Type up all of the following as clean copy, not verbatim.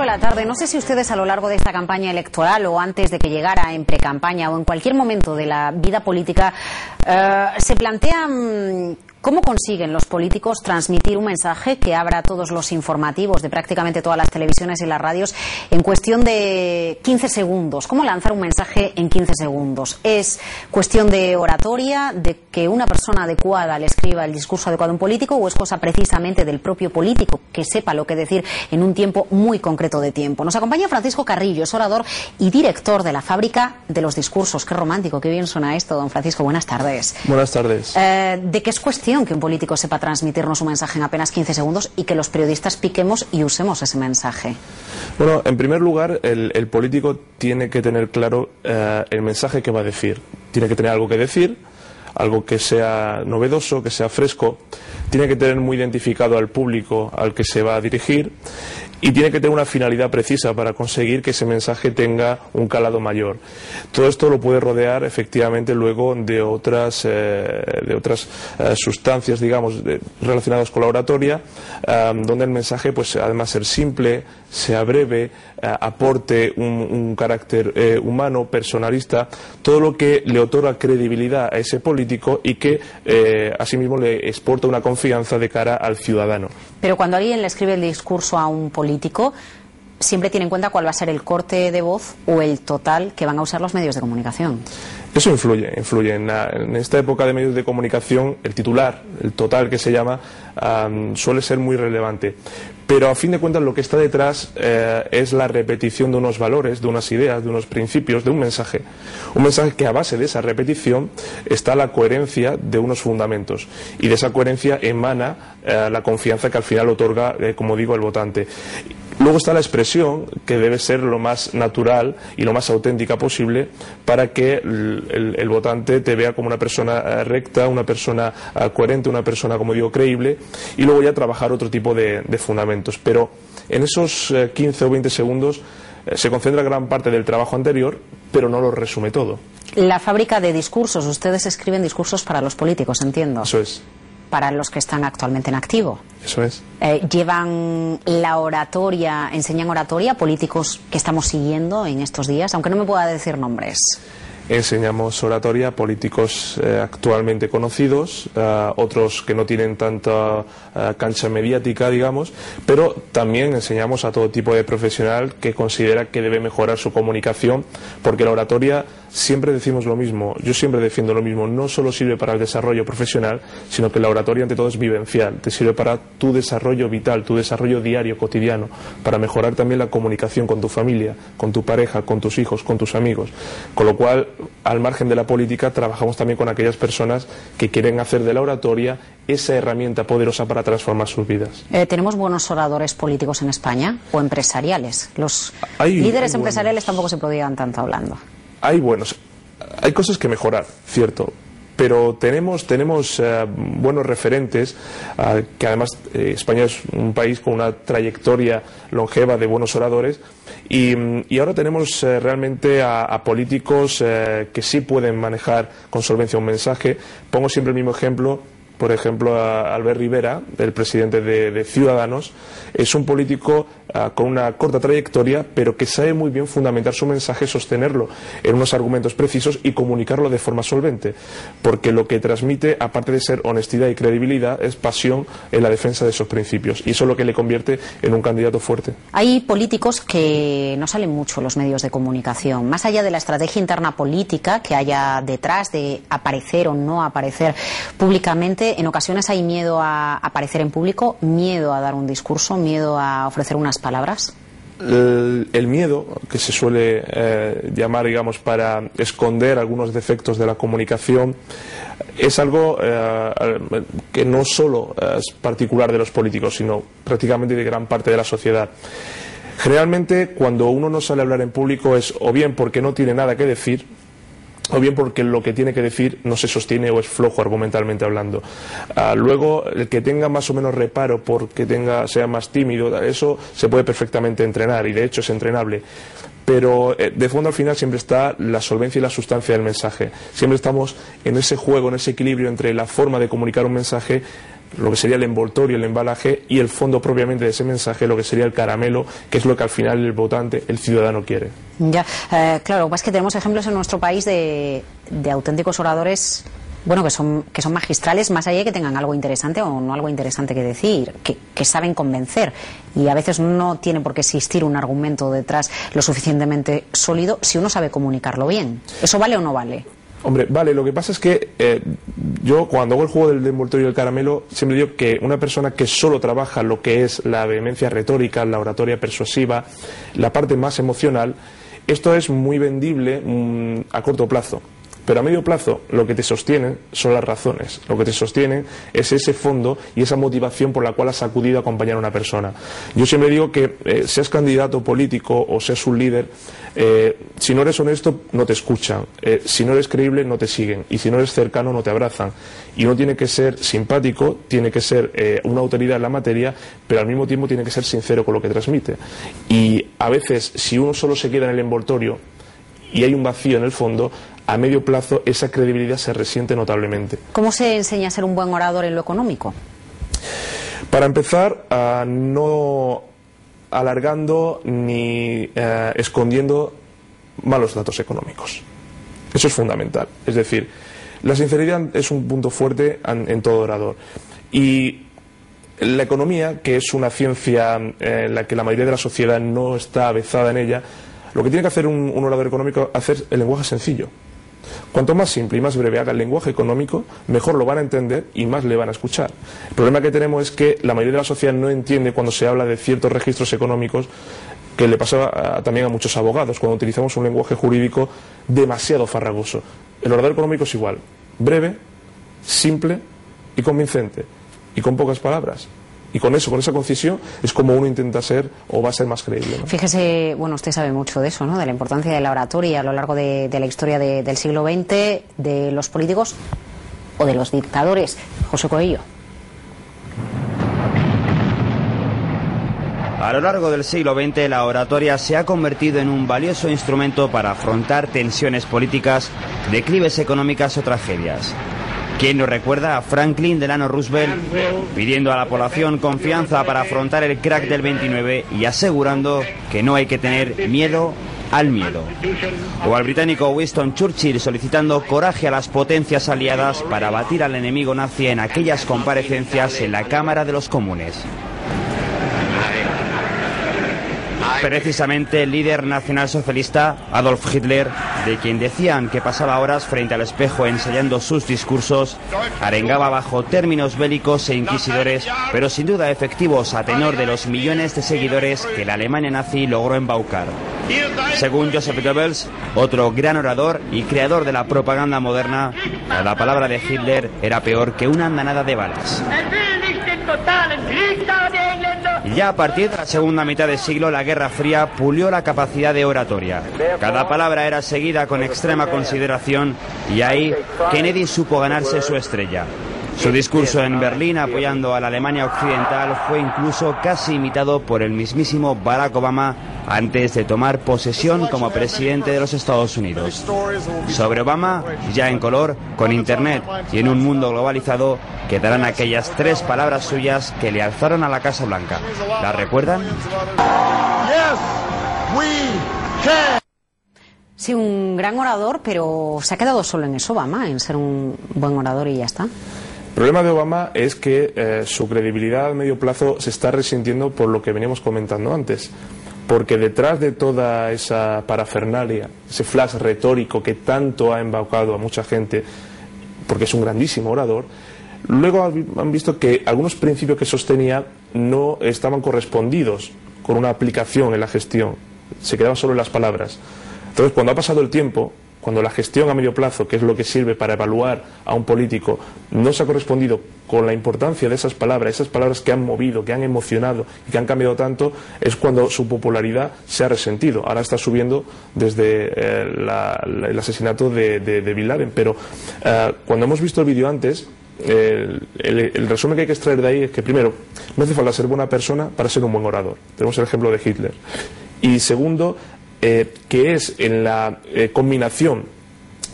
la tarde. No sé si ustedes a lo largo de esta campaña electoral o antes de que llegara en precampaña o en cualquier momento de la vida política se plantean cómo consiguen los políticos transmitir un mensaje que abra todos los informativos de prácticamente todas las televisiones y las radios en cuestión de 15 segundos. ¿Cómo lanzar un mensaje en 15 segundos? ¿Es cuestión de oratoria, de que una persona adecuada le escriba el discurso adecuado a un político, o es cosa precisamente del propio político que sepa lo que decir en un tiempo muy concreto de tiempo? Nos acompaña Francisco Carrillo, es orador y director de la Fábrica de los Discursos. Qué romántico, qué bien suena esto, don Francisco. Buenas tardes. Buenas tardes. ¿De qué es cuestión que un político sepa transmitirnos un mensaje en apenas 15 segundos y que los periodistas piquemos y usemos ese mensaje? Bueno, en primer lugar, el político tiene que tener claro el mensaje que va a decir. Tiene que tener algo que decir, algo que sea novedoso, que sea fresco. Tiene que tener muy identificado al público al que se va a dirigir y tiene que tener una finalidad precisa para conseguir que ese mensaje tenga un calado mayor. Todo esto lo puede rodear efectivamente luego de otras sustancias, digamos, relacionadas con la oratoria, donde el mensaje, pues, además ser simple, sea breve, aporte un carácter humano, personalista, todo lo que le otorga credibilidad a ese político y que asimismo le exporta una confianza de cara al ciudadano. Pero cuando alguien le escribe el discurso a un político, siempre tiene en cuenta cuál va a ser el corte de voz o el total que van a usar los medios de comunicación. Eso influye. En esta época de medios de comunicación, el titular, el total que se llama, suele ser muy relevante. Pero a fin de cuentas lo que está detrás es la repetición de unos valores, de unas ideas, de unos principios, de un mensaje. Un mensaje que a base de esa repetición está la coherencia de unos fundamentos. Y de esa coherencia emana la confianza que al final otorga, como digo, el votante. Luego está la expresión, que debe ser lo más natural y lo más auténtica posible para que el votante te vea como una persona recta, una persona coherente, una persona, como digo, creíble, y luego ya trabajar otro tipo de fundamentos. Pero en esos 15 o 20 segundos se concentra gran parte del trabajo anterior, pero no lo resume todo. La Fábrica de Discursos, ustedes escriben discursos para los políticos, entiendo. Eso es. Para los que están actualmente en activo. Eso es. ¿Llevan la oratoria, enseñan oratoria a políticos que estamos siguiendo en estos días? Aunque no me pueda decir nombres. Enseñamos oratoria a políticos actualmente conocidos, otros que no tienen tanta cancha mediática, digamos, pero también enseñamos a todo tipo de profesional que considera que debe mejorar su comunicación, porque la oratoria, siempre decimos lo mismo, yo siempre defiendo lo mismo, no solo sirve para el desarrollo profesional, sino que la oratoria ante todo es vivencial, te sirve para tu desarrollo vital, tu desarrollo diario, cotidiano, para mejorar también la comunicación con tu familia, con tu pareja, con tus hijos, con tus amigos, con lo cual, al margen de la política, trabajamos también con aquellas personas que quieren hacer de la oratoria esa herramienta poderosa para transformar sus vidas. ¿Tenemos buenos oradores políticos en España o empresariales? Los líderes empresariales tampoco se podían tanto hablando. Hay cosas que mejorar, cierto, pero tenemos buenos referentes, que además España es un país con una trayectoria longeva de buenos oradores, y ahora tenemos realmente a políticos que sí pueden manejar con solvencia un mensaje. Pongo siempre el mismo ejemplo. Por ejemplo, a Albert Rivera, el presidente de Ciudadanos, es un político con una corta trayectoria, pero que sabe muy bien fundamentar su mensaje, sostenerlo en unos argumentos precisos y comunicarlo de forma solvente, porque lo que transmite, aparte de ser honestidad y credibilidad, es pasión en la defensa de esos principios, y eso es lo que le convierte en un candidato fuerte. Hay políticos que no salen mucho en los medios de comunicación, más allá de la estrategia interna política que haya detrás de aparecer o no aparecer públicamente. En ocasiones hay miedo a aparecer en público, miedo a dar un discurso, miedo a ofrecer unas palabras. El miedo, que se suele llamar, digamos, para esconder algunos defectos de la comunicación, es algo que no solo es particular de los políticos, sino prácticamente de gran parte de la sociedad. Generalmente, cuando uno no sale a hablar en público es o bien porque no tiene nada que decir, o bien porque lo que tiene que decir no se sostiene o es flojo argumentalmente hablando. Luego, el que tenga más o menos reparo porque sea más tímido, eso se puede perfectamente entrenar, y de hecho es entrenable. pero de fondo al final siempre está la solvencia y la sustancia del mensaje. Siempre estamos en ese juego, en ese equilibrio entre la forma de comunicar un mensaje, lo que sería el envoltorio, el embalaje, y el fondo propiamente de ese mensaje, lo que sería el caramelo, que es lo que al final el votante, el ciudadano quiere. Ya, claro, es que tenemos ejemplos en nuestro país de auténticos oradores, bueno, que son magistrales, más allá de que tengan algo interesante o no algo interesante que decir, que saben convencer, y a veces no tiene por qué existir un argumento detrás lo suficientemente sólido si uno sabe comunicarlo bien. ¿Eso vale o no vale? Hombre, vale, lo que pasa es que yo cuando hago el juego del envoltorio y el caramelo siempre digo que una persona que solo trabaja lo que es la vehemencia retórica, la oratoria persuasiva, la parte más emocional, esto es muy vendible a corto plazo. Pero a medio plazo lo que te sostiene son las razones, lo que te sostiene es ese fondo y esa motivación por la cual has acudido a acompañar a una persona. Yo siempre digo que seas candidato político o seas un líder, si no eres honesto no te escuchan, si no eres creíble no te siguen, y si no eres cercano no te abrazan. Y uno tiene que ser simpático, tiene que ser una autoridad en la materia, pero al mismo tiempo tiene que ser sincero con lo que transmite. Y a veces si uno solo se queda en el envoltorio y hay un vacío en el fondo, a medio plazo esa credibilidad se resiente notablemente. ¿Cómo se enseña a ser un buen orador en lo económico? Para empezar, no alargando ni escondiendo malos datos económicos. Eso es fundamental. Es decir, la sinceridad es un punto fuerte en todo orador. Y la economía, que es una ciencia en la que la mayoría de la sociedad no está avezada en ella, lo que tiene que hacer un orador económico es hacer el lenguaje sencillo. Cuanto más simple y más breve haga el lenguaje económico, mejor lo van a entender y más le van a escuchar. El problema que tenemos es que la mayoría de la sociedad no entiende cuando se habla de ciertos registros económicos, que le pasa también a muchos abogados, cuando utilizamos un lenguaje jurídico demasiado farragoso. El orador económico es igual, breve, simple y convincente, y con pocas palabras. Y con eso, con esa concisión, es como uno intenta ser o va a ser más creíble, ¿no? Fíjese, bueno, usted sabe mucho de eso, ¿no? De la importancia de la oratoria a lo largo de la historia del siglo XX, de los políticos o de los dictadores. José Coello. A lo largo del siglo XX, la oratoria se ha convertido en un valioso instrumento para afrontar tensiones políticas, declives económicas o tragedias. ¿Quién nos recuerda a Franklin Delano Roosevelt pidiendo a la población confianza para afrontar el crack del 29 y asegurando que no hay que tener miedo al miedo? O al británico Winston Churchill solicitando coraje a las potencias aliadas para batir al enemigo nazi en aquellas comparecencias en la Cámara de los Comunes. Precisamente el líder nacionalsocialista Adolf Hitler, de quien decían que pasaba horas frente al espejo ensayando sus discursos, arengaba bajo términos bélicos e inquisidores, pero sin duda efectivos a tenor de los millones de seguidores que la Alemania nazi logró embaucar. Según Joseph Goebbels, otro gran orador y creador de la propaganda moderna, la palabra de Hitler era peor que una andanada de balas. Ya a partir de la segunda mitad del siglo, la Guerra Fría pulió la capacidad de oratoria. Cada palabra era seguida con extrema consideración y ahí Kennedy supo ganarse su estrella. Su discurso en Berlín apoyando a la Alemania Occidental fue incluso casi imitado por el mismísimo Barack Obama antes de tomar posesión como presidente de los Estados Unidos. Sobre Obama, ya en color, con Internet y en un mundo globalizado, quedarán aquellas tres palabras suyas que le alzaron a la Casa Blanca. ¿Las recuerdan? Sí, un gran orador, pero se ha quedado solo en eso, Obama, en ser un buen orador y ya está. El problema de Obama es que su credibilidad a medio plazo se está resintiendo por lo que veníamos comentando antes. Porque detrás de toda esa parafernalia, ese flash retórico que tanto ha embaucado a mucha gente, porque es un grandísimo orador, luego han visto que algunos principios que sostenía no estaban correspondidos con una aplicación en la gestión, se quedaban solo en las palabras. Entonces, cuando ha pasado el tiempo, cuando la gestión a medio plazo, que es lo que sirve para evaluar a un político, no se ha correspondido con la importancia de esas palabras que han movido, que han emocionado y que han cambiado tanto, es cuando su popularidad se ha resentido. Ahora está subiendo desde el asesinato de Bin Laden. Pero cuando hemos visto el vídeo antes, el resumen que hay que extraer de ahí es que, primero, no hace falta ser buena persona para ser un buen orador. Tenemos el ejemplo de Hitler. Y segundo, que es en la combinación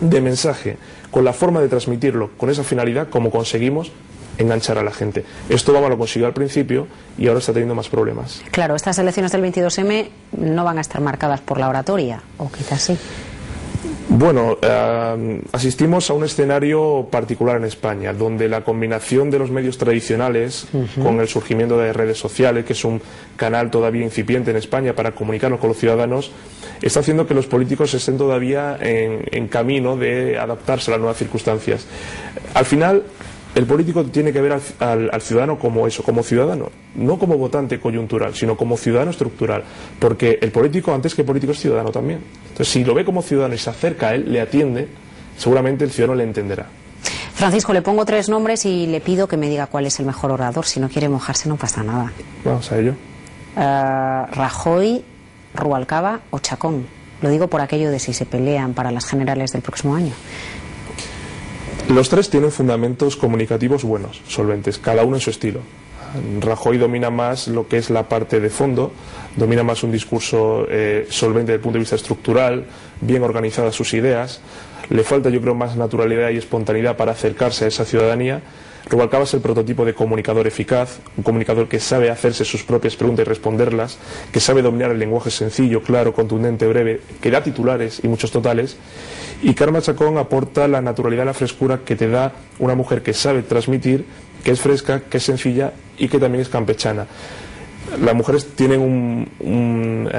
de mensaje con la forma de transmitirlo, con esa finalidad, como conseguimos enganchar a la gente. Esto Obama lo consiguió al principio y ahora está teniendo más problemas. Claro, estas elecciones del 22M no van a estar marcadas por la oratoria, o quizás sí. Bueno, asistimos a un escenario particular en España, donde la combinación de los medios tradicionales con el surgimiento de redes sociales, que es un canal todavía incipiente en España para comunicarnos con los ciudadanos, está haciendo que los políticos estén todavía en camino de adaptarse a las nuevas circunstancias. Al final, el político tiene que ver al ciudadano como eso, como ciudadano, no como votante coyuntural, sino como ciudadano estructural, porque el político, antes que político, es ciudadano también. Entonces, si lo ve como ciudadano y se acerca a él, le atiende, seguramente el ciudadano le entenderá. Francisco, le pongo 3 nombres y le pido que me diga cuál es el mejor orador. Si no quiere mojarse, no pasa nada. Vamos a ello. Rajoy, Rubalcaba o Chacón. Lo digo por aquello de si se pelean para las generales del próximo año. Los 3 tienen fundamentos comunicativos buenos, solventes, cada uno en su estilo. Rajoy domina más lo que es la parte de fondo, domina más un discurso solvente desde el punto de vista estructural, bien organizadas sus ideas, le falta, yo creo, más naturalidad y espontaneidad para acercarse a esa ciudadanía. Rubalcaba es el prototipo de comunicador eficaz, un comunicador que sabe hacerse sus propias preguntas y responderlas, que sabe dominar el lenguaje sencillo, claro, contundente, breve, que da titulares y muchos totales. Y Carme Chacón aporta la naturalidad y la frescura que te da una mujer que sabe transmitir, que es fresca, que es sencilla y que también es campechana. Las mujeres tienen un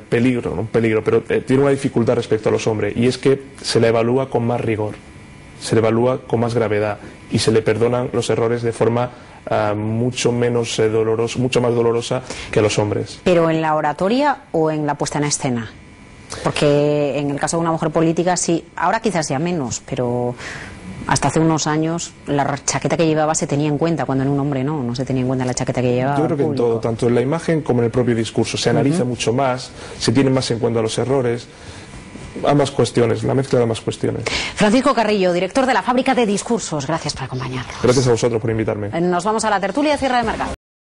peligro, pero tienen una dificultad respecto a los hombres, y es que se la evalúa con más rigor, se le evalúa con más gravedad y se le perdonan los errores de forma mucho más dolorosa que a los hombres. ¿Pero en la oratoria o en la puesta en escena? Porque en el caso de una mujer política sí, ahora quizás ya menos, pero hasta hace unos años la chaqueta que llevaba se tenía en cuenta, cuando en un hombre no se tenía en cuenta la chaqueta que llevaba. Yo creo que en todo, tanto en la imagen como en el propio discurso, se analiza mucho más, se tienen más en cuenta los errores. Ambas cuestiones, la mezcla de ambas cuestiones. Francisco Carrillo, director de la Fábrica de Discursos, gracias por acompañarnos. Gracias a vosotros por invitarme. Nos vamos a la tertulia de cierre de mercado.